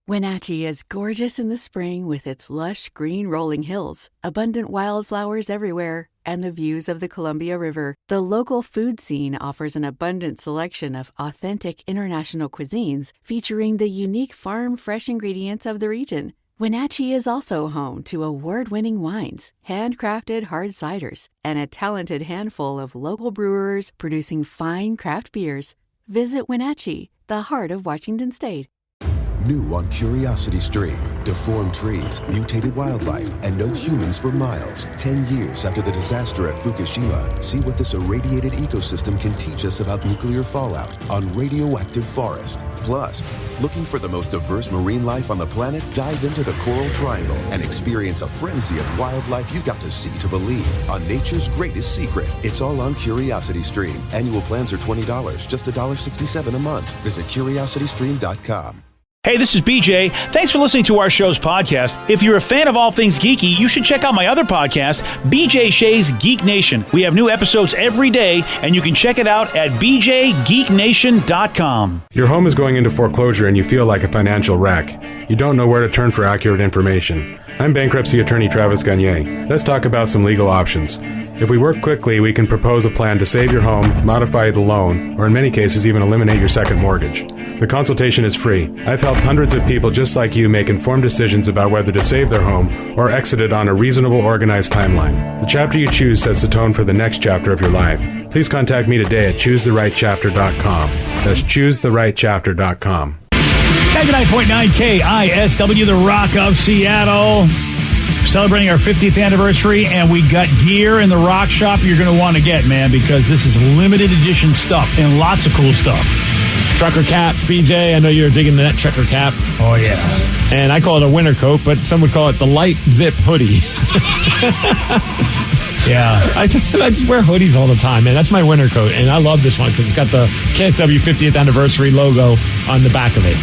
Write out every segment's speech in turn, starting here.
Wenatchee is gorgeous in the spring with its lush green rolling hills, abundant wildflowers everywhere, and the views of the Columbia River. The local food scene offers an abundant selection of authentic international cuisines featuring the unique farm-fresh ingredients of the region. Wenatchee is also home to award-winning wines, handcrafted hard ciders, and a talented handful of local brewers producing fine craft beers. Visit Wenatchee, the heart of Washington State. New on Curiosity Stream. Deformed trees, mutated wildlife, and no humans for miles. 10 years after the disaster at Fukushima, see what this irradiated ecosystem can teach us about nuclear fallout on Radioactive Forest. Plus, looking for the most diverse marine life on the planet? Dive into the Coral Triangle and experience a frenzy of wildlife you've got to see to believe on nature's greatest secret. It's all on Curiosity Stream. Annual plans are $20, just $1.67 a month. Visit curiositystream.com. Hey, this is BJ. Thanks for listening to our show's podcast. If you're a fan of all things geeky, you should check out my other podcast, BJ Shea's Geek Nation. We have new episodes every day, and you can check it out at bjgeeknation.com. Your home is going into foreclosure and you feel like a financial wreck. You don't know where to turn for accurate information. I'm bankruptcy attorney Travis Gagne. Let's talk about some legal options. If we work quickly, we can propose a plan to save your home, modify the loan, or in many cases even eliminate your second mortgage. The consultation is free. I've helped hundreds of people just like you make informed decisions about whether to save their home or exit it on a reasonable, organized timeline. The chapter you choose sets the tone for the next chapter of your life. Please contact me today at choosetherightchapter.com. That's choosetherightchapter.com. 99.9 KISW, the Rock of Seattle. Celebrating our 50th anniversary, and we got gear in the rock shop you're going to want to get, man, because this is limited edition stuff and lots of cool stuff. Trucker caps, BJ. I know you're digging that trucker cap. Oh, yeah. And I call it a winter coat, but some would call it the light zip hoodie. Yeah. I just wear hoodies all the time, man. That's my winter coat, and I love this one because it's got the KSW 50th anniversary logo on the back of it.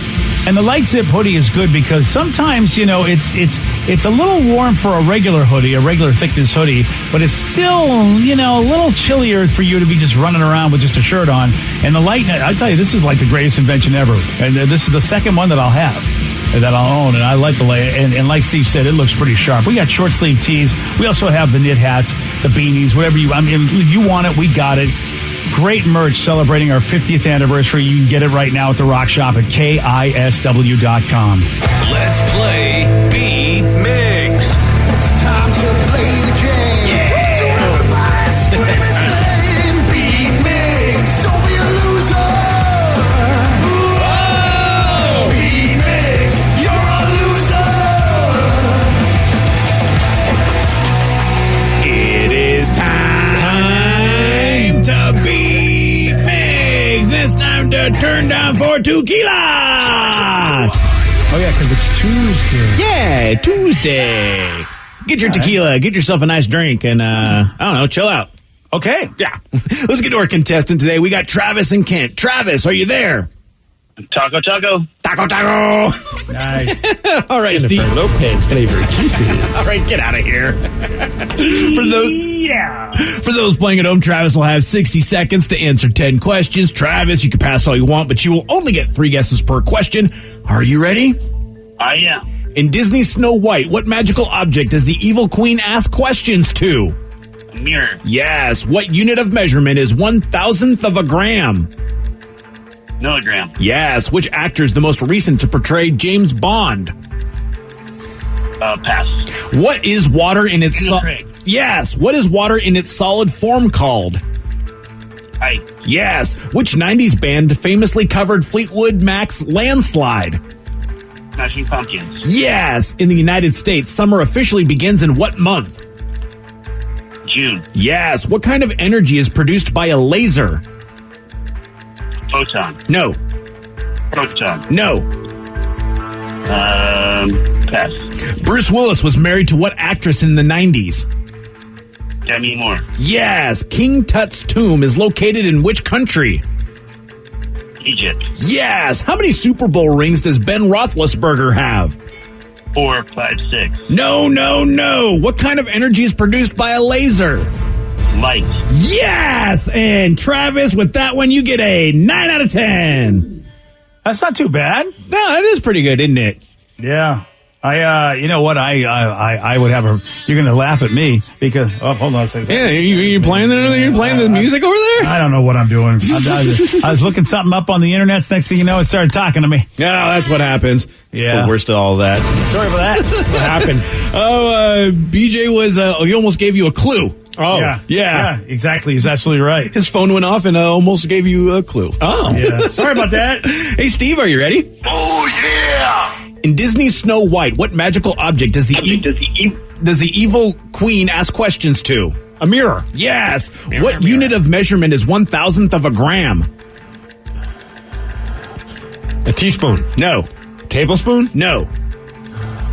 And the light zip hoodie is good because sometimes, you know, it's a little warm for a regular hoodie, a regular thickness hoodie, but it's still, you know, a little chillier for you to be just running around with just a shirt on. And the light, I tell you, this is like the greatest invention ever. And this is the second one that I'll have, that I'll own. And I like the lay. And like Steve said, it looks pretty sharp. We got short sleeve tees. We also have the knit hats, the beanies, whatever you, I mean, if you want it, we got it. Great merch celebrating our 50th anniversary. You can get it right now at the Rock Shop at KISW.com. Let's play Beat Mix. It's time to play the game. Yeah. So everybody scream his name. Beat Mix. Don't be a loser. Whoa. Beat Mix. You're a loser. It is time to beat Mix. It's time to turn down for tequila. Oh, yeah, because it's Tuesday. Yeah, Tuesday. Get your tequila, get yourself a nice drink, and, I don't know, chill out. Okay. Yeah. Let's get to our contestant today. We got Travis and Kent. Travis, are you there? Taco. Taco. Nice. All right, Jennifer Steve. Lopez flavored kisses. All right, get out of here. For those playing at home, Travis will have 60 seconds to answer 10 questions. Travis, you can pass all you want, but you will only get 3 guesses per question. Are you ready? I am. In Disney's Snow White, what magical object does the evil queen ask questions to? A mirror. Yes. What unit of measurement is 1,000th of a gram? Milligram. Yes. Which actor is the most recent to portray James Bond? Pass. What is water in its Craig. Yes. What is water in its solid form called? Ice. Yes. Which 90s band famously covered Fleetwood Mac's Landslide? Smashing Pumpkins. Yes. In the United States, summer officially begins in what month? June. Yes. What kind of energy is produced by a laser? Photon. No. Proton. No. Pass. Bruce Willis was married to what actress in the 90s? Demi Moore. Yes. King Tut's tomb is located in which country? Egypt. Yes. How many Super Bowl rings does Ben Roethlisberger have? 4, 5, 6. No. What kind of energy is produced by a laser? Light. Yes. And Travis, with that one, you get a 9 out of 10. That's not too bad. No, that is pretty good, isn't it? Yeah. You know what? I would have a. You're going to laugh at me because. Oh, hold on a second. Yeah, you playing the music over there? I don't know what I'm doing. I was looking something up on the internet. Next thing you know, it started talking to me. Yeah, that's what happens. Yeah. It's the worst of all that. Sorry for that. What happened? BJ was. He almost gave you a clue. Oh, yeah, exactly. He's absolutely right. His phone went off and almost gave you a clue. Oh. Yeah. Sorry about that. Hey, Steve, are you ready? Oh, yeah! In Disney's Snow White, what magical object does the evil queen ask questions to? A mirror. Yes. What unit of measurement is 1,000th of a gram? A teaspoon. No. Tablespoon. No.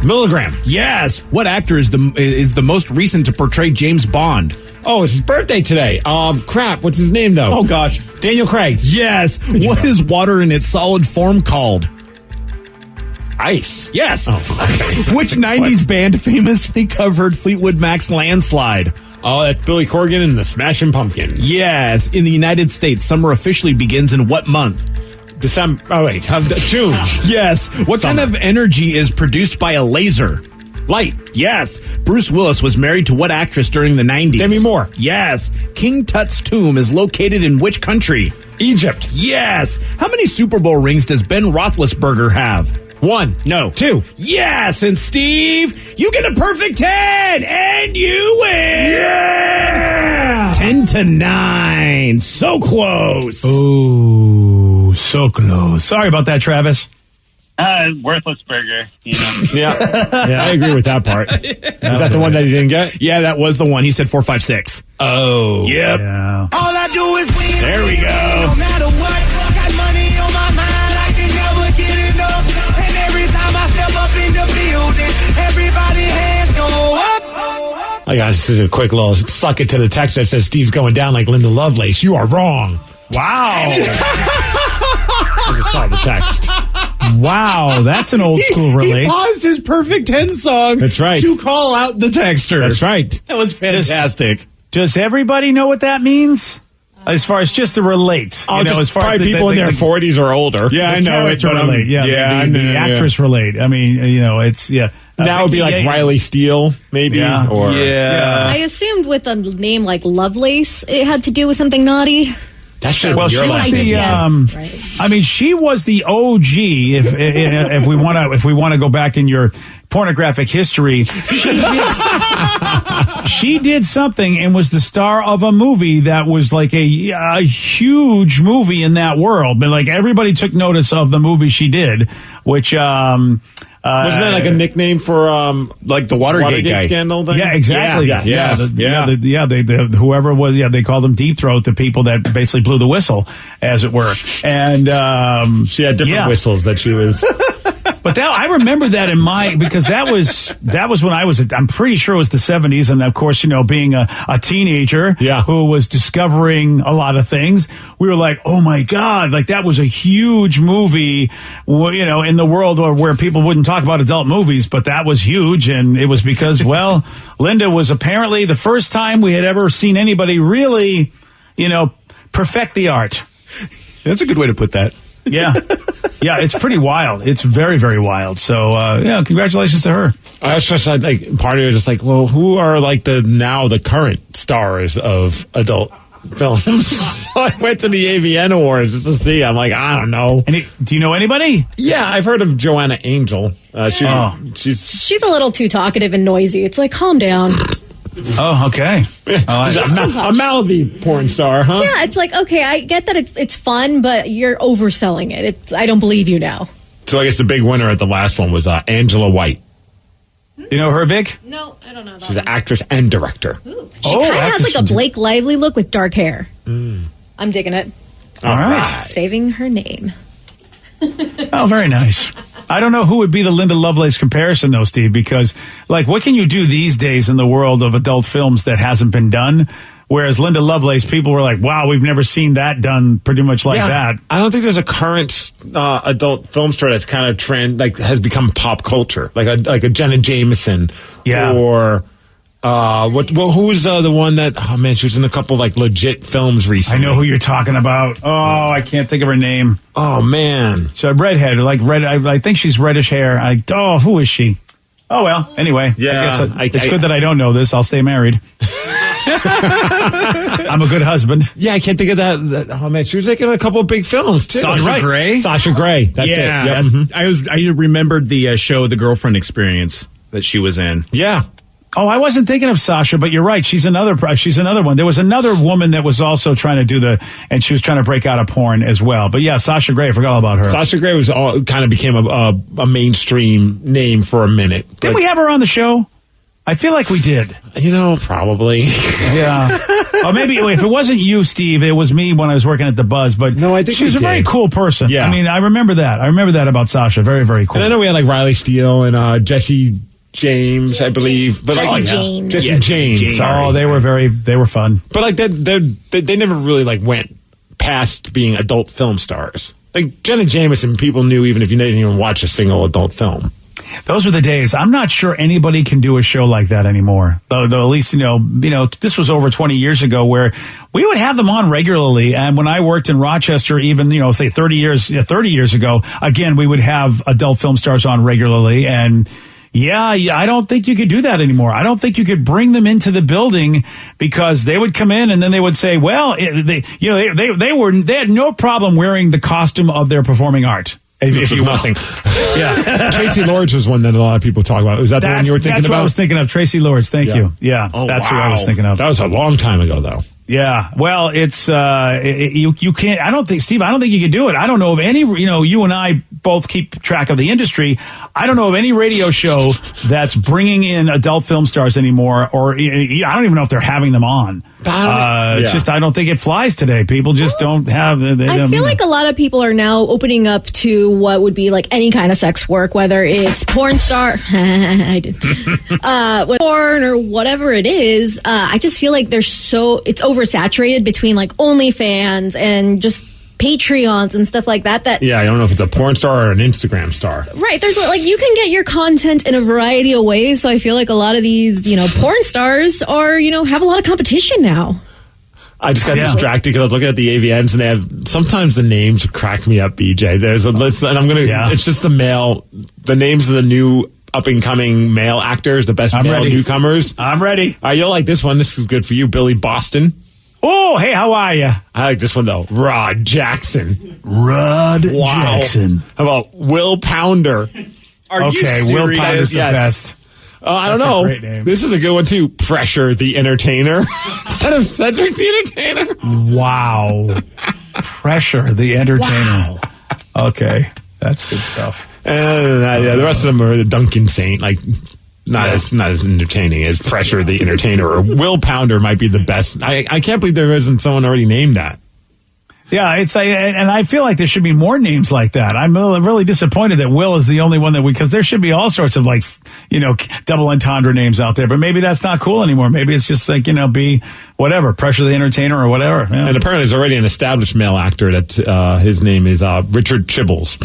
Milligram. Yes. What actor is the most recent to portray James Bond? Oh, it's his birthday today. Crap. What's his name, though? Oh, gosh. Daniel Craig. Yes. What is water in its solid form called? Ice. Yes. Oh, okay. Which 90s band famously covered Fleetwood Mac's Landslide? Oh, that's Billy Corgan and the Smashing Pumpkins. Yes. In the United States, summer officially begins in what month? December. Oh, wait. June. Yes. What kind of energy is produced by a laser? Light. Yes. Bruce Willis was married to what actress during the 90s? Demi Moore. Yes. King Tut's tomb is located in which country? Egypt. Yes. How many Super Bowl rings does Ben Roethlisberger have? 1. No. 2. Yes. And Steve, you get a perfect 10 and you win. Yeah. 10-9. So close. Oh, so close. Sorry about that, Travis. Worthless burger, you know. Yeah. I agree with that part. Is that the one that you didn't get? Yeah, that was the one. He said 456. Oh. Yep. Yeah. All I do is win. There we go. No matter what, got money on my mind, I can never get enough. And every time I step up in the building, everybody hands go up. I got just a quick little suck it to the text that says Steve's going down like Linda Lovelace. You are wrong. Wow. I just saw the text. Wow, that's an old school relate. He paused his perfect 10 song. That's right. To call out the texter. That's right. That was fantastic. Does everybody know what that means? As far as just the relate, Oh, just as far probably as people in their 40s or older. Yeah, I the know it. character But relate, the actress relate. I mean, it's That would be like Riley Steele, maybe. Yeah. Or I assumed with a name like Lovelace, it had to do with something naughty. that should Well, be she your was last just the. guessed, right? I mean, she was the OG. If we want to go back in your pornographic history, she did something and was the star of a movie that was like a huge movie in that world. But like everybody took notice of the movie she did, which. Wasn't that like a nickname for Like the Watergate guy. scandal thing? Yeah, exactly. Whoever it was, they called them deep throat, the people that basically blew the whistle, as it were. And She had different whistles that she was. but I remember that because that was when I'm pretty sure it was the 70s, and of course, being a teenager who was discovering a lot of things, we were like, oh my God, like that was a huge movie, in the world where people wouldn't talk about adult movies, but that was huge, and it was because, well, Linda was apparently the first time we had ever seen anybody really, perfect the art. That's a good way to put that. Yeah. Yeah, it's pretty wild. It's very, very wild. So, congratulations to her. I was just like, part of it was just like, well, who are like the current stars of adult films? So I went to the AVN Awards just to see. I'm like, I don't know. Do you know anybody? Yeah, I've heard of Joanna Angel. She's She's a little too talkative and noisy. It's like, calm down. Oh, okay. a Malaby porn star, huh? Yeah, it's like, okay, I get that it's fun, but you're overselling it. I don't believe you now. So I guess the big winner at the last one was Angela White. You know her, Vic? No, I don't know that. She's an actress and director. Ooh. She kind of has like a Blake Lively look with dark hair. I'm digging it. All right. Saving her name. Oh, very nice. I don't know who would be the Linda Lovelace comparison, though, Steve, because, like, what can you do these days in the world of adult films that hasn't been done? Whereas Linda Lovelace, people were like, wow, we've never seen that done pretty much like that. I don't think there's a current adult film star that's kind of has become pop culture, like a Jenna Jameson or Who's the one that? Oh man, she was in a couple like legit films recently. I know who you're talking about. Oh, I can't think of her name. Oh man, she's a redhead, like red. I think she's reddish hair. Who is she? Oh well. Anyway, yeah. I guess it's good that I don't know this. I'll stay married. I'm a good husband. Yeah, I can't think of that. Oh man, she was like in a couple of big films too. Sasha Grey. Sasha Grey. That's it. Yep. Mm-hmm. I remembered the show, The Girlfriend Experience, that she was in. Yeah. Oh, I wasn't thinking of Sasha, but you're right. She's another one. There was another woman that was also trying to do and she was trying to break out of porn as well. But yeah, Sasha Grey, I forgot all about her. Sasha Grey was kind of became a mainstream name for a minute. Didn't we have her on the show? I feel like we did. Probably. Yeah. Or maybe if it wasn't you, Steve, it was me when I was working at the Buzz. But no, I think she's a very cool person. Yeah. I mean, I remember that about Sasha. Very, very cool. And I know we had like Riley Steele and Jesse James, I believe. But Jesse James. Jesse James. Oh, they were fun. But like they never really like went past being adult film stars. Like Jenna Jameson, people knew even if you didn't even watch a single adult film. Those were the days. I'm not sure anybody can do a show like that anymore. Though at least, this was over 20 years ago where we would have them on regularly. And when I worked in Rochester, even, say 30 years ago, again, we would have adult film stars on regularly. And yeah, I don't think you could do that anymore. I don't think you could bring them into the building because they would come in and then they would say, well, they had no problem wearing the costume of their performing art. If you nothing. Yeah. Tracy Lords was one that a lot of people talk about. Was that the one you were thinking about? That's what I was thinking of. Tracy Lords. Thank you. Yeah. Oh, that's wow. what I was thinking of. That was a long time ago, though. Yeah. Well, it's, you can't, I don't think, Steve, I don't think you can do it. I don't know of any, you and I both keep track of the industry. I don't know of any radio show that's bringing in adult film stars anymore, or I don't even know if they're having them on. It's just, I don't think it flies today. People just don't have. I feel like a lot of people are now opening up to what would be like any kind of sex work, whether it's porn star, I did, with porn or whatever it is. I just feel like it's oversaturated between like OnlyFans and just Patreons and stuff like that. Yeah, I don't know if it's a porn star or an Instagram star. Right. There's like, you can get your content in a variety of ways. So I feel like a lot of these, porn stars are, have a lot of competition now. I just got distracted because I was looking at the AVNs and they have, sometimes the names crack me up, BJ. There's a list and it's just the names of the new up and coming male actors, the best male newcomers. I'm ready. All right, you'll like this one. This is good for you, Billy Boston. Oh, hey, how are you? I like this one, though. Rod Jackson. Jackson. How about Will Pounder? Are you serious? Will Pounder's the best. I don't know. Great name. This is a good one, too. Pressure the Entertainer. Instead of Cedric the Entertainer. Wow. Pressure the Entertainer. Wow. Okay. That's good stuff. And the rest of them are the Duncan Saint, like... Not as entertaining as Pressure the Entertainer or Will Pounder might be the best. I can't believe there isn't someone already named that. Yeah, and I feel like there should be more names like that. I'm really disappointed that Will is the only one because there should be all sorts of like, double entendre names out there, but maybe that's not cool anymore. Maybe it's just like, be whatever, Pressure the Entertainer or whatever. Yeah. And apparently there's already an established male actor that his name is Richard Chibbles.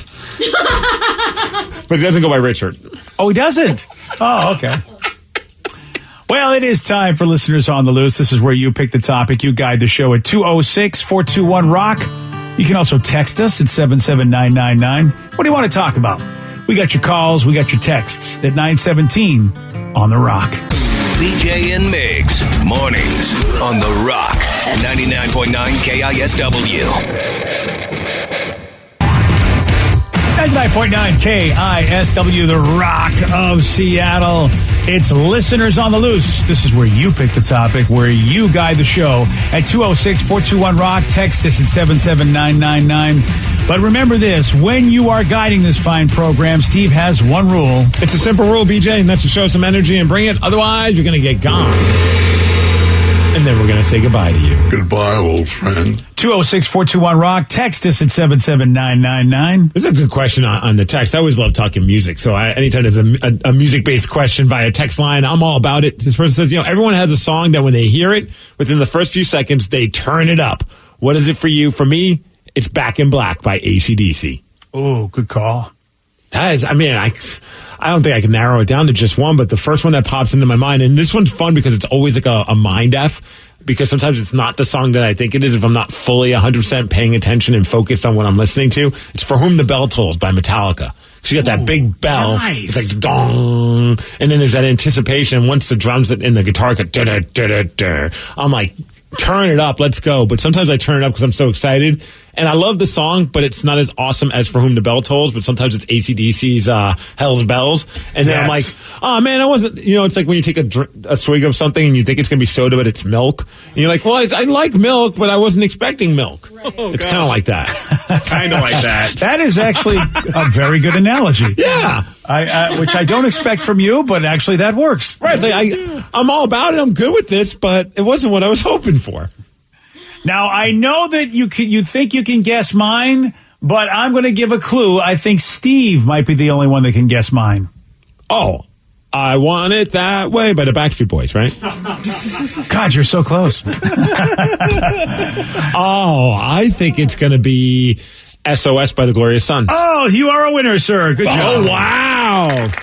But he doesn't go by Richard. Oh, he doesn't? Oh, okay. Well, it is time for Listeners on the Loose. This is where you pick the topic. You guide the show at 206-421-ROCK. You can also text us at 77999. What do you want to talk about? We got your calls. We got your texts at 917 on The Rock. BJ and Migs, mornings on The Rock, 99.9 KISW. 99.9 KISW, The Rock of Seattle. It's Listeners on the Loose. This is where you pick the topic, where you guide the show at 206-421-ROCK. Text us at 77999. But remember this, when you are guiding this fine program, Steve has one rule. It's a simple rule, BJ, and that's to show some energy and bring it. Otherwise, you're going to get gone. And then we're going to say goodbye to you. Goodbye, old friend. 206-421-ROCK. Text us at 77999. This is a good question on the text. I always love talking music. So anytime there's a music-based question via text line, I'm all about it. This person says, everyone has a song that when they hear it, within the first few seconds, they turn it up. What is it for you? For me, it's Back in Black by AC/DC. Oh, good call. That is, I don't think I can narrow it down to just one, but the first one that pops into my mind, and this one's fun because it's always like a mind F, because sometimes it's not the song that I think it is if I'm not fully 100% paying attention and focused on what I'm listening to. It's For Whom the Bell Tolls by Metallica. So you got that big bell. Nice. It's like dong. And then there's that anticipation once the drums and the guitar go da-da-da-da-da. I'm like, turn it up, let's go. But sometimes I turn it up because I'm so excited. And I love the song, but it's not as awesome as For Whom the Bell Tolls. But sometimes it's AC/DC's Hell's Bells. And then I'm like, oh, man, I wasn't, it's like when you take a swig of something and you think it's going to be soda, but it's milk. And you're like, well, I like milk, but I wasn't expecting milk. Right. It's kind of like that. Kind of like that. That is actually a very good analogy. Yeah. Which I don't expect from you, but actually that works. Right. It's like, I'm all about it. I'm good with this, but it wasn't what I was hoping for. Now, I know that you think you can guess mine, but I'm going to give a clue. I think Steve might be the only one that can guess mine. Oh, I Want It That Way by the Backstreet Boys, right? God, you're so close. Oh, I think it's going to be SOS by the Glorious Sons. Oh, you are a winner, sir. Good job. Oh, wow.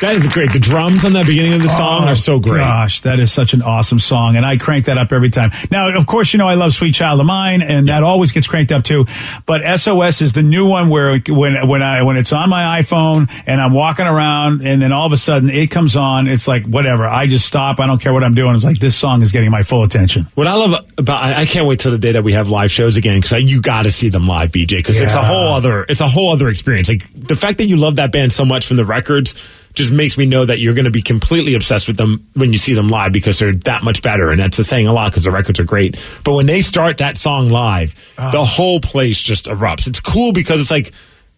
That is great. The drums on the beginning of the song are so great. Gosh, that is such an awesome song, and I crank that up every time. Now, of course, I love Sweet Child of Mine, and that always gets cranked up too. But SOS is the new one where when it's on my iPhone and I'm walking around, and then all of a sudden it comes on, it's like whatever. I just stop. I don't care what I'm doing. It's like this song is getting my full attention. What I love about I can't wait till the day that we have live shows again, because you got to see them live, BJ, because it's a whole other experience. Like the fact that you love that band so much from the records just makes me know that you're going to be completely obsessed with them when you see them live, because they're that much better. And that's saying a lot because the records are great. But when they start that song live, the whole place just erupts. It's cool because it's like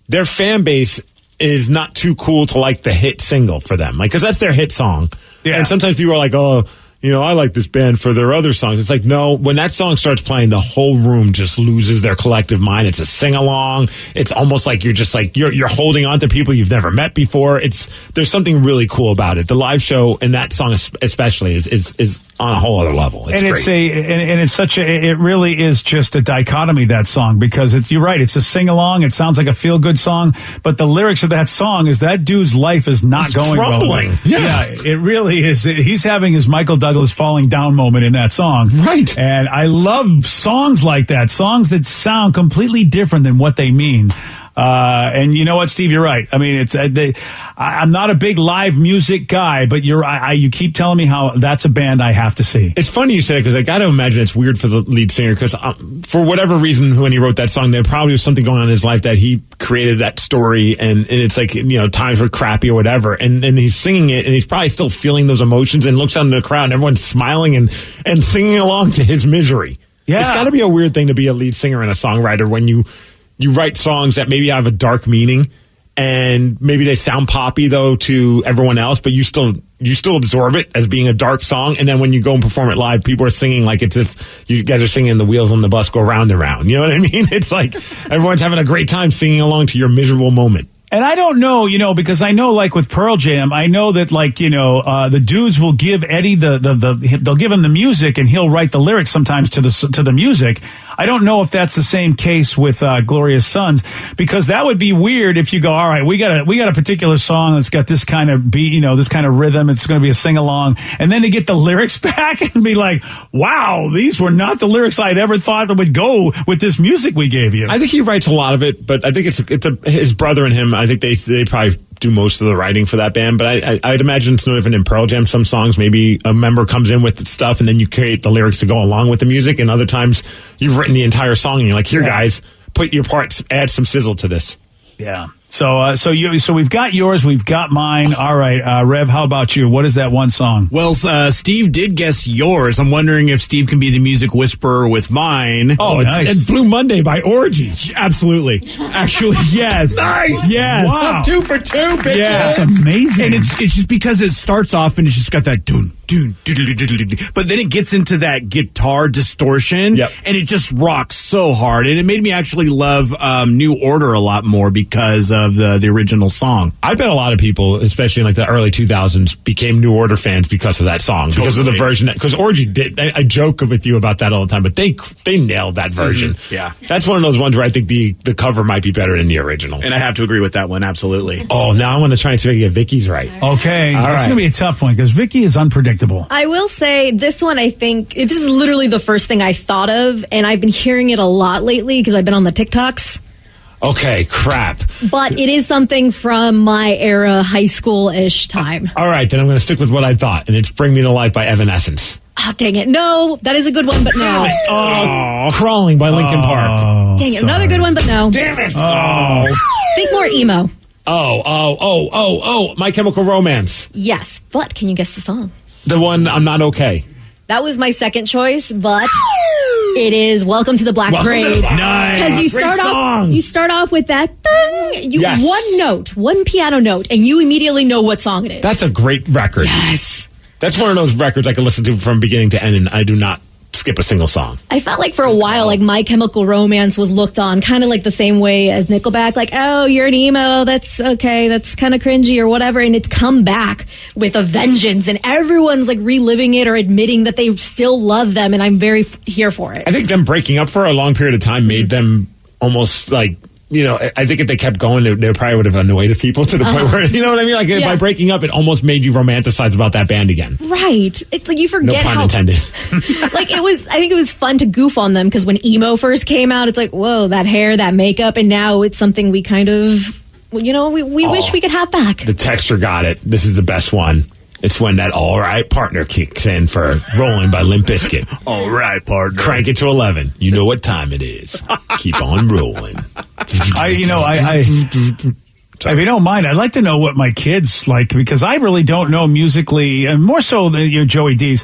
their fan base is not too cool to like the hit single for them. Like, because that's their hit song. Yeah. And sometimes people are like, oh, I like this band for their other songs. It's like, no, when that song starts playing, the whole room just loses their collective mind. It's a sing-along. It's almost like you're just like, you're holding on to people you've never met before. There's something really cool about it. The live show, and that song especially, is on a whole other level. It's great. It really is just a dichotomy, that song, because you're right. It's a sing-along. It sounds like a feel-good song, but the lyrics of that song is that dude's life is not going crumbling. well. Yeah, it really is. He's having his Michael Douglas falling down moment in that song. Right. And I love songs like that, songs that sound completely different than what they mean. And you know what, Steve, you're right. I mean, I'm not a big live music guy, but you keep telling me how that's a band I have to see. It's funny you say it, because I got to imagine it's weird for the lead singer, because for whatever reason, when he wrote that song, there probably was something going on in his life that he created that story, and it's like, times were crappy or whatever, and he's singing it, and he's probably still feeling those emotions, and looks out in the crowd, and everyone's smiling and singing along to his misery. Yeah. It's got to be a weird thing to be a lead singer and a songwriter when you write songs that maybe have a dark meaning, and maybe they sound poppy though to everyone else, but you still absorb it as being a dark song. And then when you go and perform it live, people are singing like it's if you guys are singing The Wheels on the Bus Go Round and Round. You know what I mean? It's like everyone's having a great time singing along to your miserable moment. And I don't know, because I know, like with Pearl Jam, I know that, like, the dudes will give Eddie they'll give him the music, and he'll write the lyrics sometimes to the music. I don't know if that's the same case with Glorious Sons, because that would be weird if you go, all right, we got a particular song that's got this kind of beat, this kind of rhythm. It's going to be a sing along, and then to get the lyrics back and be like, wow, these were not the lyrics I'd ever thought that would go with this music we gave you. I think he writes a lot of it, but I think it's his brother and him. I think they probably do most of the writing for that band, but I'd imagine it's no different in Pearl Jam. Some songs, maybe a member comes in with stuff, and then you create the lyrics to go along with the music, and other times you've written the entire song, and you're like, here, guys, put your parts, add some sizzle to this. Yeah. So we've got yours, we've got mine. All right, Rev, how about you? What is that one song? Well, Steve did guess yours. I'm wondering if Steve can be the music whisperer with mine. Oh, nice. It's Blue Monday by Orgy. Absolutely. Actually, yes. Nice. Yes. Wow. 2 for 2, bitches. Yeah, that's amazing. And it's just because it starts off and it's just got that dun, but then it gets into that guitar distortion, and it just rocks so hard. And it made me actually love New Order a lot more because of the original song. I bet a lot of people, especially in like the early 2000s, became New Order fans because of that song, because of the version. Because Orgy did. I joke with you about that all the time, but they nailed that version. Mm-hmm. Yeah, that's one of those ones where I think the cover might be better than the original. And I have to agree with that one, absolutely. Oh, now I want to try and see if I can get Vicky's right. Okay, that's going to be a tough one because Vicky is unpredictable. I will say this one, I think, this is literally the first thing I thought of, and I've been hearing it a lot lately because I've been on the TikToks. Okay, crap. But it is something from my era, high school-ish time. All right, then I'm going to stick with what I thought, and it's Bring Me to Life by Evanescence. Oh, dang it. No, that is a good one, but no. Oh, Crawling by Linkin Park. Dang it, another good one, but no. Damn it. Think more emo. My Chemical Romance. Yes, but can you guess the song? The one, I'm Not Okay. That was my second choice, but it is Welcome to the Black Parade. Nice. Because you start off with that one note, one piano note, and you immediately know what song it is. That's a great record. Yes. That's one of those records I can listen to from beginning to end, and I do not skip a single song. I felt like for a while, like My Chemical Romance was looked on kind of like the same way as Nickelback. Like, oh, you're an emo. That's okay. That's kind of cringy or whatever. And it's come back with a vengeance, and everyone's like reliving it or admitting that they still love them. And I'm very here for it. I think them breaking up for a long period of time made them almost like, you know, I think if they kept going, they probably would have annoyed people to the point where, you know what I mean? Like by breaking up, it almost made you romanticize about that band again. Right. It's like you forget no pun intended. Like I think it was fun to goof on them because when emo first came out, it's like, whoa, that hair, that makeup. And now it's something we kind of, you know, we wish we could have back. The texture got it. This is the best one. It's when that All Right Partner kicks in for Rolling by Limp Bizkit. All right, partner. Crank it to 11. You know what time it is. Keep on rolling. If you don't mind, I'd like to know what my kids like because I really don't know musically, and more so than Joey D's.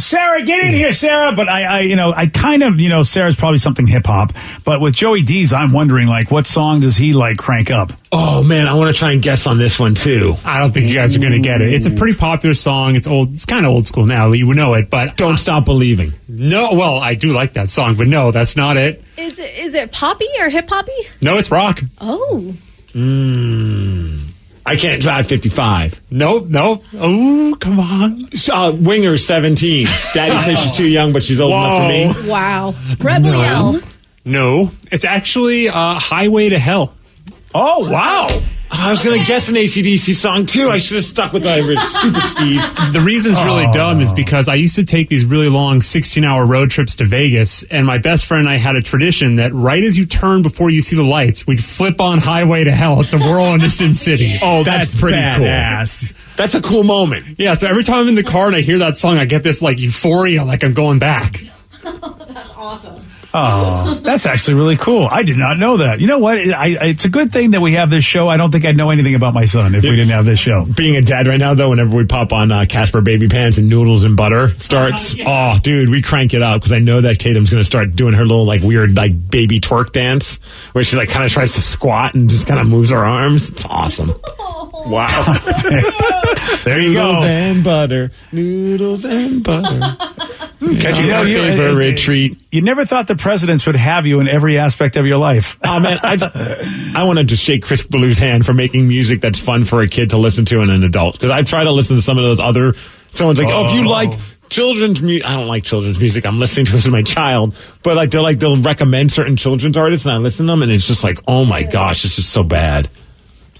Sarah, get in here, Sarah. But I kind of, Sarah's probably something hip hop. But with Joey D's, I'm wondering like, what song does he like crank up? Oh man, I want to try and guess on this one too. I don't think you guys are going to get it. It's a pretty popular song. It's old. It's kind of old school now. You would know it, but Don't Stop Believing. No, well, I do like that song, but no, that's not it. Is it poppy or hip hoppy? No, it's rock. Oh. I Can't Drive 55. No. Oh, come on. Winger 17. Daddy says she's too young, but she's old enough for me. Wow. Rebel Yell. No, it's actually Highway to Hell. Oh, wow. I was going to guess an AC/DC song, too. I should have stuck with my stupid Steve. The reason it's really dumb is because I used to take these really long 16-hour road trips to Vegas, and my best friend and I had a tradition that right as you turn before you see the lights, we'd flip on Highway to Hell to whirl into Sin City. Oh, that's pretty badass. Cool. That's a cool moment. Yeah, so every time I'm in the car and I hear that song, I get this like euphoria, like I'm going back. That's awesome. Oh, that's actually really cool. I did not know that. You know what? It's a good thing that we have this show. I don't think I'd know anything about my son if we didn't have this show. Being a dad right now, though, whenever we pop on Casper Baby Pants and Noodles and Butter starts, oh, dude, we crank it up because I know that Tatum's going to start doing her little like weird like baby twerk dance where she like kind of tries to squat and just kind of moves her arms. It's awesome. Wow. There you go. Noodles and butter. Noodles and butter. For retreat. You never thought the presidents would have you in every aspect of your life. Oh, man, I wanted to shake Chris Ballou's hand for making music that's fun for a kid to listen to and an adult. Because I've tried to listen to some of those other... Someone's like, if you like children's music... I don't like children's music. I'm listening to this as my child. But like they'll recommend certain children's artists, and I listen to them, and it's just like, oh my gosh, this is so bad.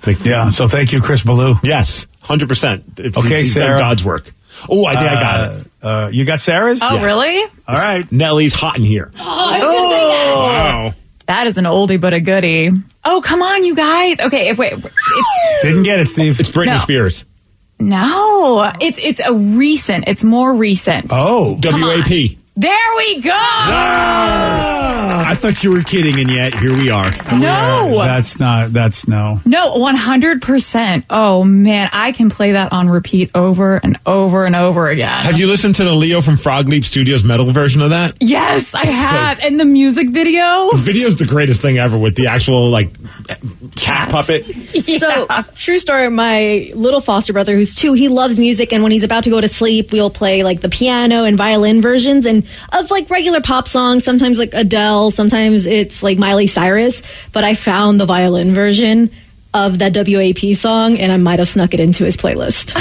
Like, yeah, so thank you, Chris Ballou. Yes, 100%. It's Sarah. God's work. Oh, I think I got it. You got Sarah's? Oh, Yeah. really? All right. Nellie's Hot in Here. Wow. That is an oldie but a goodie. Oh, come on, you guys. Okay, Didn't get it, Steve. It's Britney No. Spears. No, it's more recent. Oh. WAP. There we go. I thought you were kidding, and yet here we are. No. That's no. No, 100%. Oh, man, I can play that on repeat over and over and over again. Have you listened to the Leo from Frog Leap Studios metal version of that? Yes, I have. And the music video. The video's the greatest thing ever with the actual, like, cat puppet. So, true story, my little foster brother, who's 2, he loves music, and when he's about to go to sleep, we'll play like the piano and violin versions and of like regular pop songs, sometimes like Adele, sometimes it's like Miley Cyrus, but I found the violin version of that WAP song, and I might have snuck it into his playlist.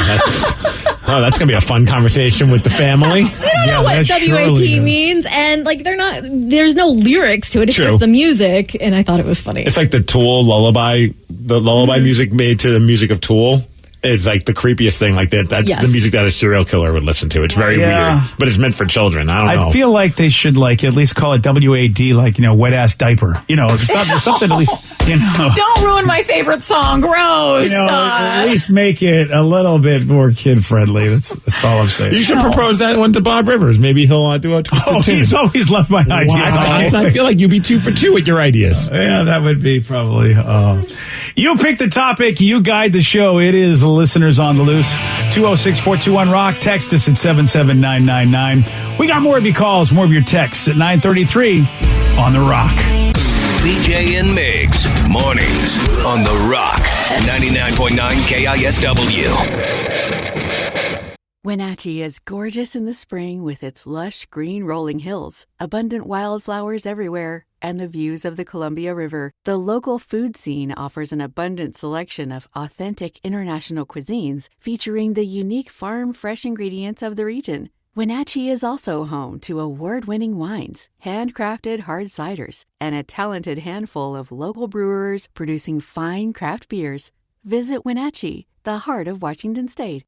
That's going to be a fun conversation with the family. They don't know what WAP means, and like there's no lyrics to it. It's just the music, and I thought it was funny. It's like the Tool lullaby, music made to the music of Tool. Is like the creepiest thing. Like that. That's the music that a serial killer would listen to. It's very weird, but it's meant for children. I don't know. I feel like they should like at least call it WAD, like wet ass diaper. Something at least. Don't ruin my favorite song. Gross. At least make it a little bit more kid friendly. That's all I'm saying. You should propose that one to Bob Rivers. Maybe he'll do a twisted tune. He's always left my ideas. I feel like you'd be 2 for 2 with your ideas. Yeah, that would be probably. You pick the topic. You guide the show. It is Listeners on the Loose. 206-421-ROCK. Text us at 77999. We got more of your calls, more of your texts at 9:33 on The Rock. BJ and Migs, mornings on The Rock, 99.9 KISW. Wenatchee is gorgeous in the spring with its lush green rolling hills, abundant wildflowers everywhere, and the views of the Columbia River. The local food scene offers an abundant selection of authentic international cuisines featuring the unique farm-fresh ingredients of the region. Wenatchee is also home to award-winning wines, handcrafted hard ciders, and a talented handful of local brewers producing fine craft beers. Visit Wenatchee, the heart of Washington State.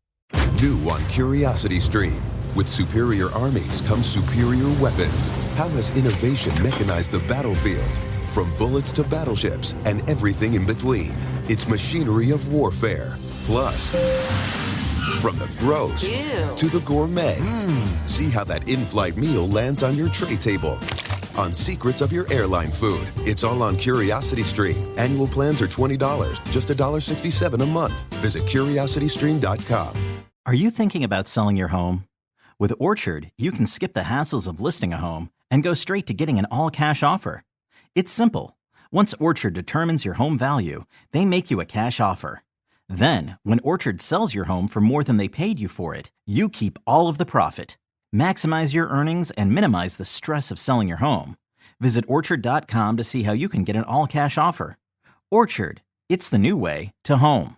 New on Curiosity Stream. With superior armies comes superior weapons. How has innovation mechanized the battlefield? From bullets to battleships and everything in between. It's machinery of warfare. Plus, from the gross to the gourmet. See how that in-flight meal lands on your tray table. On secrets of your airline food. It's all on Curiosity Stream. Annual plans are $20, just $1.67 a month. Visit curiositystream.com. Are you thinking about selling your home? With Orchard, you can skip the hassles of listing a home and go straight to getting an all-cash offer. It's simple. Once Orchard determines your home value, they make you a cash offer. Then, when Orchard sells your home for more than they paid you for it, you keep all of the profit. Maximize your earnings and minimize the stress of selling your home. Visit Orchard.com to see how you can get an all-cash offer. Orchard, it's the new way to home.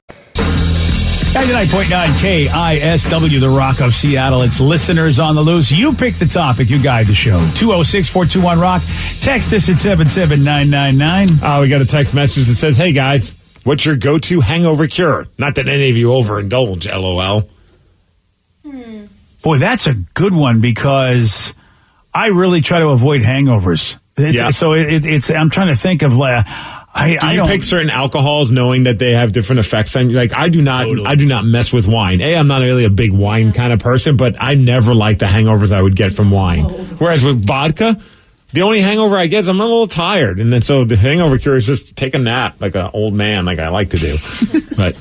99.9 KISW, The Rock of Seattle. It's Listeners on the Loose. You pick the topic. You guide the show. 206-421-ROCK. Text us at 77999. We got a text message that says, hey, guys, what's your go-to hangover cure? Not that any of you overindulge, LOL. Boy, that's a good one because I really try to avoid hangovers. So I'm trying to think of... Do you pick certain alcohols knowing that they have different effects on you? Like I do not mess with wine. I'm not really a big wine kind of person, but I never like the hangovers I would get from wine. Whereas with vodka, the only hangover I get is I'm a little tired. And then so the hangover cure is just take a nap like an old man like I like to do. But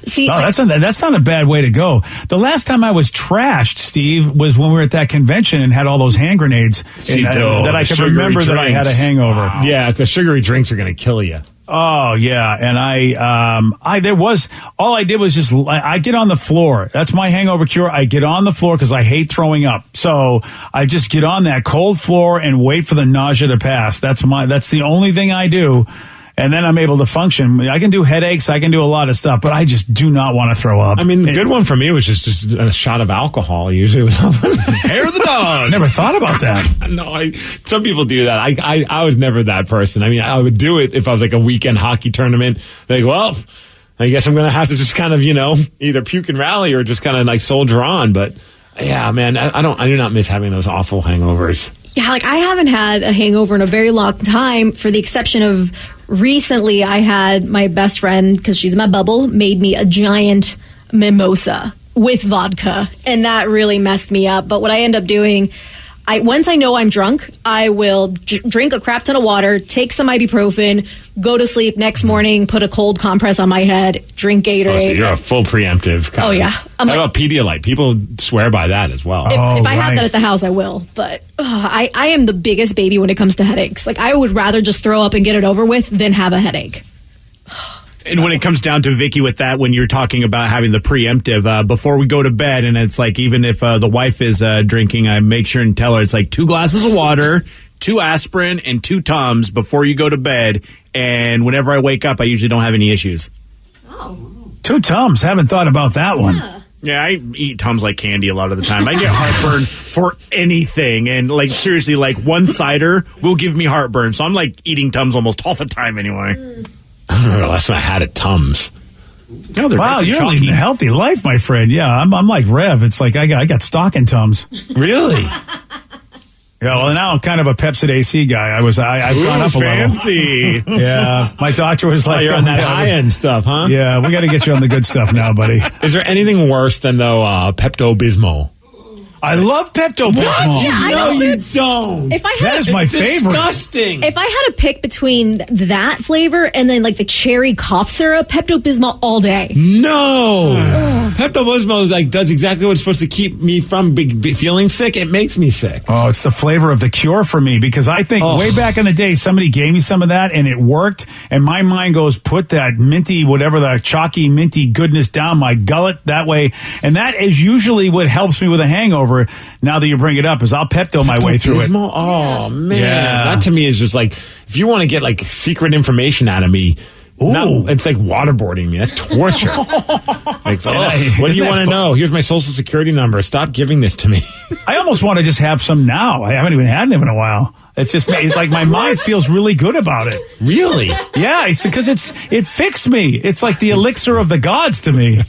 See, that's not a bad way to go. The last time I was trashed, Steve, was when we were at that convention and had all those hand grenades that I could remember drinks. That I had a hangover. Wow. Yeah, because sugary drinks are going to kill you. Oh yeah, and I get on the floor. That's my hangover cure. I get on the floor because I hate throwing up. So I just get on that cold floor and wait for the nausea to pass. That's the only thing I do. And then I'm able to function. I can do headaches. I can do a lot of stuff, but I just do not want to throw up. I mean, the good one for me was just a shot of alcohol. Usually would help. Hair of the dog. Never thought about that. No, some people do that. I was never that person. I mean, I would do it if I was like a weekend hockey tournament. Like, well, I guess I'm going to have to just kind of, either puke and rally or just kind of like soldier on. But yeah, man, I do not miss having those awful hangovers. Yeah, like I haven't had a hangover in a very long time, for the exception of recently I had my best friend, because she's in my bubble, made me a giant mimosa with vodka, and that really messed me up. But what I end up doing, once I know I'm drunk, I will drink a crap ton of water, take some ibuprofen, go to sleep. Next morning, put a cold compress on my head, drink Gatorade. So you're a full preemptive kind of. Yeah. How about Pedialyte? People swear by that as well. If I have that at the house, I will. But I am the biggest baby when it comes to headaches. Like, I would rather just throw up and get it over with than have a headache. And when it comes down to Vicky with that, when you're talking about having the preemptive, before we go to bed, and it's like even if the wife is drinking, I make sure and tell her it's like 2 glasses of water, 2 aspirin, and 2 Tums before you go to bed. And whenever I wake up, I usually don't have any issues. Oh. 2 Tums. Haven't thought about that one. Yeah, I eat Tums like candy a lot of the time. I get heartburn for anything. And, like, seriously, like, one cider will give me heartburn. So I'm, like, eating Tums almost all the time anyway. I don't remember the last time I had at Tums. No, wow, you're leading a healthy life, my friend. Yeah, I'm like Rev. It's like I got stock in Tums. Really? Yeah, well, now I'm kind of a Pepsid AC guy. I've gone up a fancy. level. Yeah, my doctor was like, you're on that high-end stuff, huh? Yeah, we got to get you on the good stuff now, buddy. Is there anything worse than, though, Pepto-Bismol? I love Pepto-Bismol. Yeah, no, you don't. That is my favorite. Disgusting. If I had to pick between that flavor and then like the cherry cough syrup, Pepto-Bismol all day. No. Pepto-Bismol like does exactly what it's supposed to keep me from feeling sick. It makes me sick. Oh, it's the flavor of the cure for me because I think way back in the day somebody gave me some of that and it worked and my mind goes put that minty, whatever the chalky minty goodness down my gullet that way. And that is usually what helps me with a hangover. Now that you bring it up, is I'll Pepto my way through it. Oh man, that to me is just like if you want to get like secret information out of me. No, it's like waterboarding me. That's torture. What do you want to know? Here's my social security number. Stop giving this to me. I almost want to just have some now. I haven't even had them in a while. It's just it's like my mind feels really good about it. Really? Yeah, it's because it fixed me. It's like the elixir of the gods to me.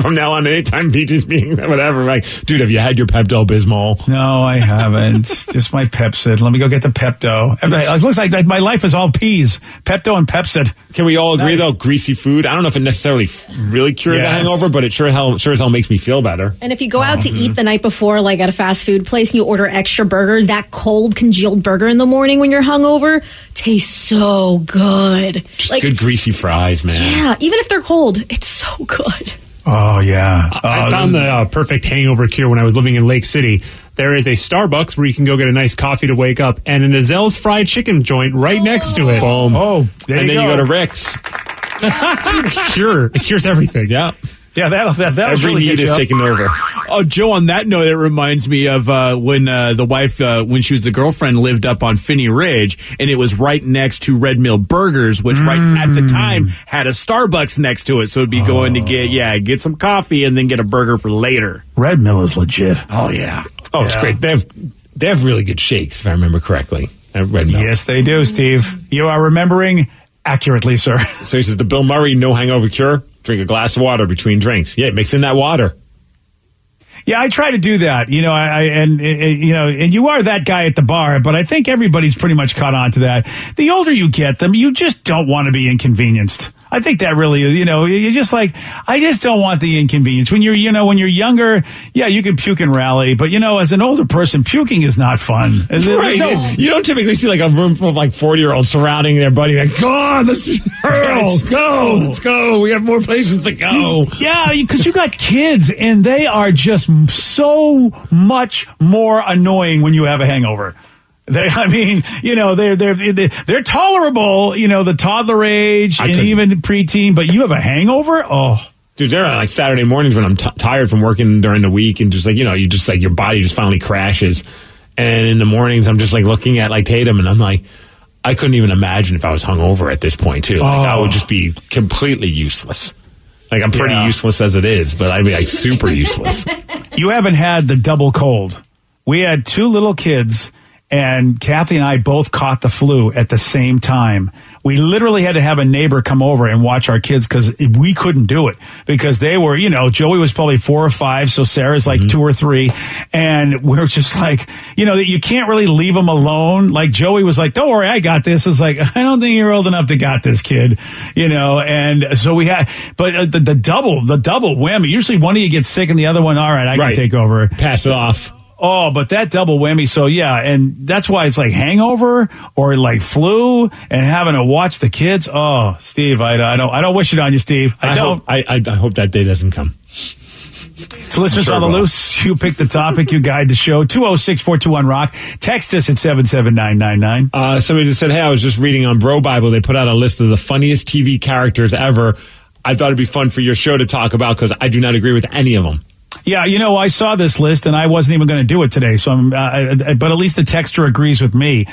From now on, anytime Peaches being whatever, like, dude, have you had your Pepto-Bismol? No, I haven't. Just my Pepsid. Let me go get the Pepto. It looks like my life is all peas. Pepto and Pepsid. Can we all agree, though, greasy food? I don't know if it necessarily really cures the hangover, but it sure as hell makes me feel better. And if you go out to eat the night before, like at a fast food place, and you order extra burgers, that cold congealed burger in the morning when you're hungover tastes so good. Just like, good greasy fries, man. Yeah, even if they're cold, it's so good. Oh, yeah. I found the perfect hangover cure when I was living in Lake City. There is a Starbucks where you can go get a nice coffee to wake up and an Azel's fried chicken joint right next to it. Boom. Oh, there and you then go. you go to Rick's. It cures everything. Yeah. Yeah, that'll every really need get you is up. taken over. Oh, Joe, on that note, it reminds me of when the wife, when she was the girlfriend, lived up on Finney Ridge, and it was right next to Red Mill Burgers, which right at the time had a Starbucks next to it. So it'd be going to get some coffee and then get a burger for later. Red Mill is legit. Oh, yeah. Oh, it's great. They have really good shakes, if I remember correctly. At Red Mill. Yes, they do, Steve. You are remembering accurately, sir. So he says the Bill Murray no hangover cure. Drink a glass of water between drinks. Yeah, mix in that water. Yeah, I try to do that. You know, and you are that guy at the bar, but I think everybody's pretty much caught on to that. The older you get them, you just don't want to be inconvenienced. I think that really, you're just like, I just don't want the inconvenience. When you're younger, yeah, you can puke and rally, but as an older person, puking is not fun. Right. You don't typically see like a room full of like 40-year-olds surrounding their buddy like, God, let's go. We have more places to go. Yeah, because you got kids and they are just so much more annoying when you have a hangover. They're tolerable, the toddler age and even preteen, but you have a hangover? Oh. Dude, there are like Saturday mornings when I'm tired from working during the week and just like, you just like your body just finally crashes. And in the mornings, I'm just like looking at like Tatum and I'm like, I couldn't even imagine if I was hungover at this point too. Like I would just be completely useless. Like I'm pretty useless as it is, but I'd be like super useless. You haven't had the double cold. We had 2 little kids. And Kathy and I both caught the flu at the same time. We literally had to have a neighbor come over and watch our kids because we couldn't do it because they were, Joey was probably 4 or 5. So Sarah's like 2 or 3. And we're just like, you can't really leave them alone. Like Joey was like, don't worry, I got this. It's like, I don't think you're old enough to got this kid, and so we had, but the double whammy, usually one of you gets sick and the other one, all right, I can take over. Pass it off. Oh, but that double whammy. So yeah, and that's why it's like hangover or like flu and having to watch the kids. Oh, Steve, I don't wish it on you, Steve. I don't. I hope that day doesn't come. So listeners on the loose, you pick the topic, you guide the show. 206-421-ROCK. Text us at 77999. Somebody just said, hey, I was just reading on Bro Bible. They put out a list of the funniest TV characters ever. I thought it'd be fun for your show to talk about because I do not agree with any of them. Yeah, I saw this list and I wasn't even going to do it today. So but at least the texter agrees with me.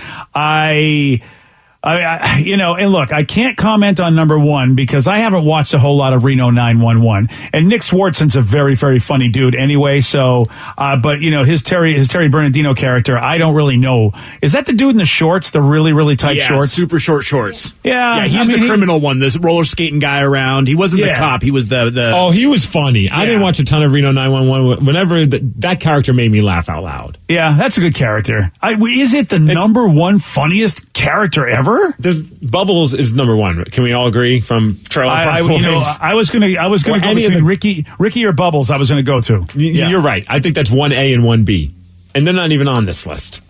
And look, I can't comment on number one because I haven't watched a whole lot of Reno 911. And Nick Swartzen's a very, very funny dude anyway. So, but his Terry Bernardino character, I don't really know. Is that the dude in the shorts, the really, really tight shorts? Super short shorts. Yeah. He's the criminal one, this roller skating guy around. He wasn't the cop. He was the. Oh, he was funny. Yeah. I didn't watch a ton of Reno 911. Whenever that character made me laugh out loud. Yeah, that's a good character. Is it the number one funniest character ever? Bubbles is number one. Can we all agree? From Trailer Park Boys? I was gonna go between Ricky or Bubbles. I was gonna go to. You're right. I think that's 1A and 1B, and they're not even on this list.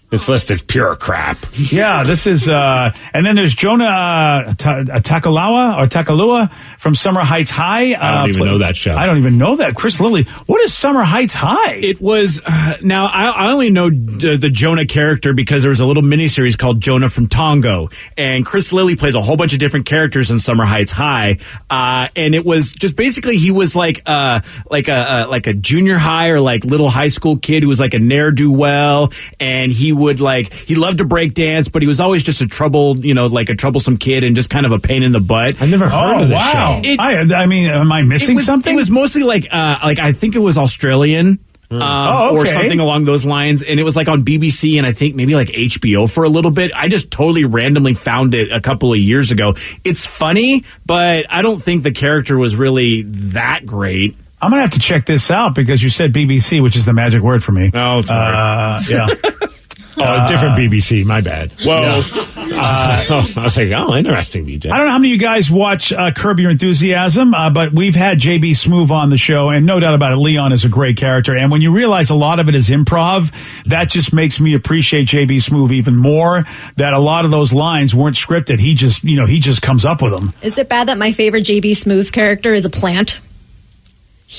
This list is pure crap. Yeah, this is, and then there's Jonah Takalua from Summer Heights High. I don't even know that show. I don't even know that. Chris Lilly. What is Summer Heights High? It was, now I only know the Jonah character because there was a little miniseries called Jonah from Tongo. And Chris Lilly plays a whole bunch of different characters in Summer Heights High. And it was just basically he was like a junior high or like little high school kid who was like a ne'er-do-well. And he loved to break dance, but he was always just a troublesome kid and just kind of a pain in the butt. I've never heard of this show. Am I missing something? It was mostly like I think it was Australian. Or something along those lines, and it was like on BBC and I think maybe like HBO for a little bit. I just totally randomly found it a couple of years ago. It's funny, but I don't think the character was really that great. I'm gonna have to check this out because you said BBC, which is the magic word for me. Oh, sorry. Yeah. A different BBC. My bad. Whoa. I was like, interesting, BJ. I don't know how many of you guys watch Curb Your Enthusiasm, but we've had JB Smoove on the show, and no doubt about it, Leon is a great character. And when you realize a lot of it is improv, that just makes me appreciate JB Smoove even more, that a lot of those lines weren't scripted. He just comes up with them. Is it bad that my favorite JB Smoove character is a plant?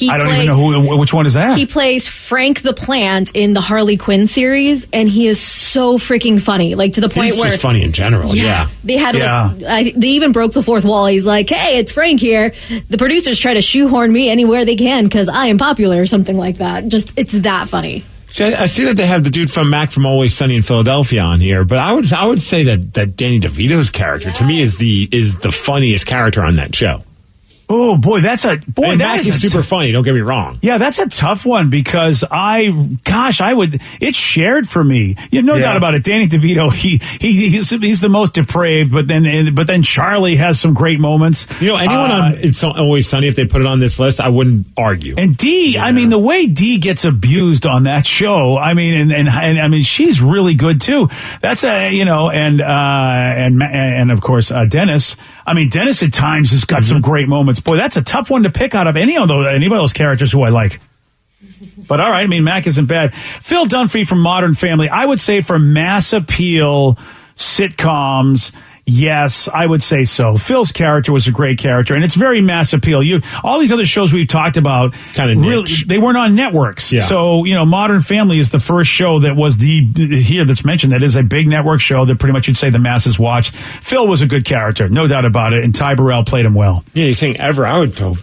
I don't even know which one is that. He plays Frank the Plant in the Harley Quinn series, and he is so freaking funny, like to the point where he's just funny in general. Yeah. They had they even broke the fourth wall. He's like, "Hey, it's Frank here." The producers try to shoehorn me anywhere they can because I am popular or something like that. Just it's that funny. I see that they have the dude from Mac from Always Sunny in Philadelphia on here, but I would say that Danny DeVito's character to me is the funniest character on that show. Oh boy, Mac is super funny. Don't get me wrong. Yeah, that's a tough one because it's shared for me. No doubt about it. Danny DeVito, he's the most depraved, but then Charlie has some great moments. Anyone on It's Always Sunny, if they put it on this list, I wouldn't argue. And Dee, the way Dee gets abused on that show, and she's really good too. That's and of course Dennis. Dennis at times has got some great moments. Boy, that's a tough one to pick out of any of those characters who I like. But all right, Mac isn't bad. Phil Dunphy from Modern Family. I would say for mass appeal sitcoms, yes, I would say so. Phil's character was a great character, and it's very mass appeal. All these other shows we've talked about, kind of really, they weren't on networks. Yeah. So, Modern Family is the first show that was that's mentioned that is a big network show that pretty much you'd say the masses watched. Phil was a good character, no doubt about it, and Ty Burrell played him well. Yeah, you're saying ever? I would throw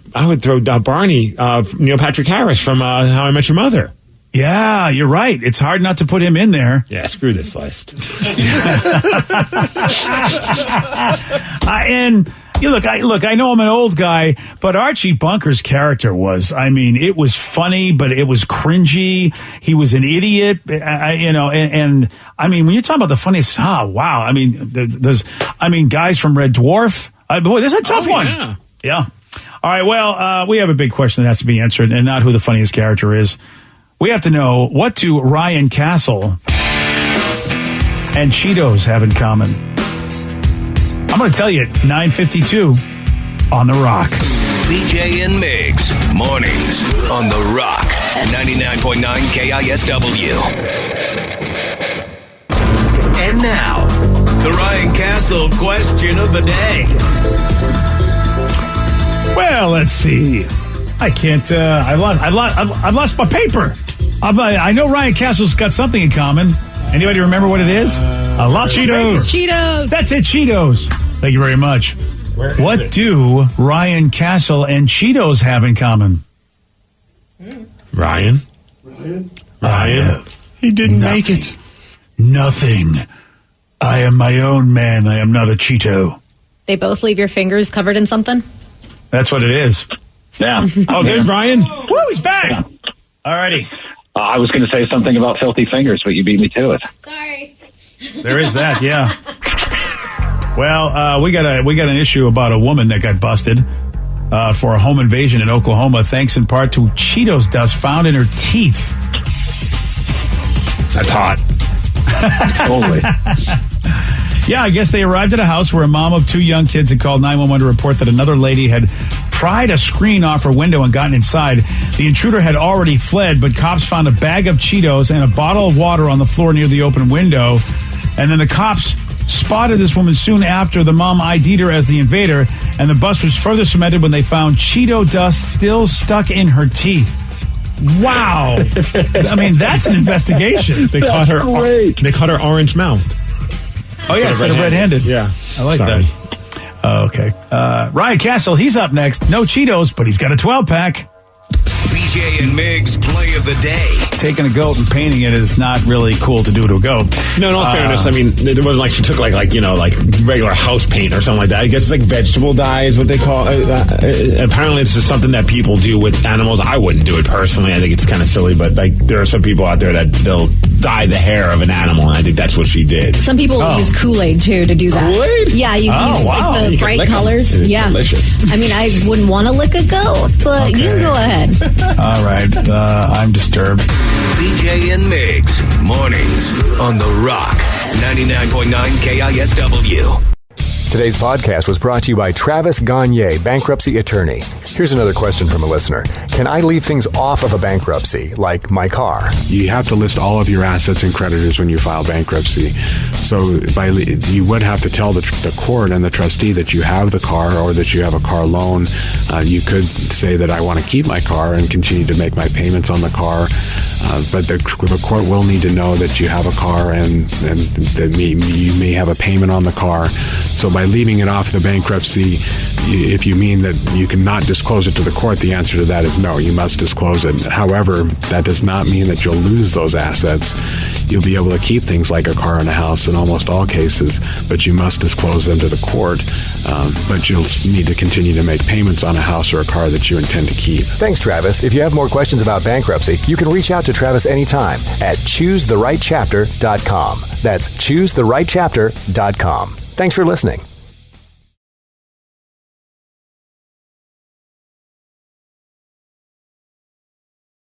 Barney, Neil Patrick Harris from How I Met Your Mother. Yeah, you're right. It's hard not to put him in there. Yeah, screw this list. I know I'm an old guy, but Archie Bunker's character was, it was funny, but it was cringy. He was an idiot, when you're talking about the funniest, wow. There's guys from Red Dwarf. Boy, this is a tough one. Yeah. All right, well, we have a big question that has to be answered, and not who the funniest character is. We have to know, what do Ryan Castle and Cheetos have in common? I'm going to tell you at 9:52 on The Rock. BJ and Migs, mornings on The Rock, 99.9 KISW. And now, the Ryan Castle question of the day. Well, let's see. I can't. I've lost my paper. I know Ryan Castle's got something in common. Anybody remember what it is? A lot of Cheetos. Cheetos. That's it, Cheetos. Thank you very much. What do Ryan Castle and Cheetos have in common? Ryan? He didn't make it. Nothing. I am my own man. I am not a Cheeto. They both leave your fingers covered in something? That's what it is. Yeah. Oh, there's Ryan. Woo, he's back. Yeah. All righty. I was going to say something about filthy fingers, but you beat me to it. Sorry. There is that, yeah. Well, we got an issue about a woman that got busted for a home invasion in Oklahoma, thanks in part to Cheetos dust found in her teeth. That's hot. Totally. Yeah, I guess they arrived at a house where a mom of 2 young kids had called 911 to report that another lady had pried a screen off her window and gotten inside. The intruder had already fled, but cops found a bag of Cheetos and a bottle of water on the floor near the open window. And then the cops spotted this woman soon after. The mom ID'd her as the invader, and the bust was further cemented when they found Cheeto dust still stuck in her teeth. Wow. I mean, that's an investigation. They caught her. They caught her orange mouthed. Oh, yeah, instead of red-handed. Yeah. I like Sorry. that. Okay. Ryan Castle, he's up next. No Cheetos, but he's got a 12-pack. BJ and Migs play of the day. Taking a goat and painting it is not really cool to do to a goat. No, in all fairness, I mean, it wasn't like she took like regular house paint or something like that. I guess it's like vegetable dye is what they call it. Apparently, it's just something that people do with animals. I wouldn't do it personally. I think it's kind of silly, but like there are some people out there that they'll dye the hair of an animal, and I think that's what she did. Some people use Kool-Aid, too, to do that. Kool-Aid? Yeah, you use like the bright colors. Yeah. Delicious. I mean, I wouldn't want to lick a goat, but you can go ahead. All right. I'm disturbed. BJ and Migs, mornings on The Rock, 99.9 KISW. Today's podcast was brought to you by Travis Gagne, bankruptcy attorney. Here's another question from a listener. Can I leave things off of a bankruptcy, like my car? You have to list all of your assets and creditors when you file bankruptcy. So you would have to tell the court and the trustee that you have the car or that you have a car loan. You could say that I want to keep my car and continue to make my payments on the car. But the court will need to know that you have a car and that you may have a payment on the car. So by leaving it off the bankruptcy, if you mean that you cannot disclose it to the court, the answer to that is no, you must disclose it. However, that does not mean that you'll lose those assets. You'll be able to keep things like a car and a house in almost all cases, but you must disclose them to the court. But you'll need to continue to make payments on a house or a car that you intend to keep. Thanks, Travis. If you have more questions about bankruptcy, you can reach out to Travis anytime at choosetherightchapter.com. That's choosetherightchapter.com. Thanks for listening.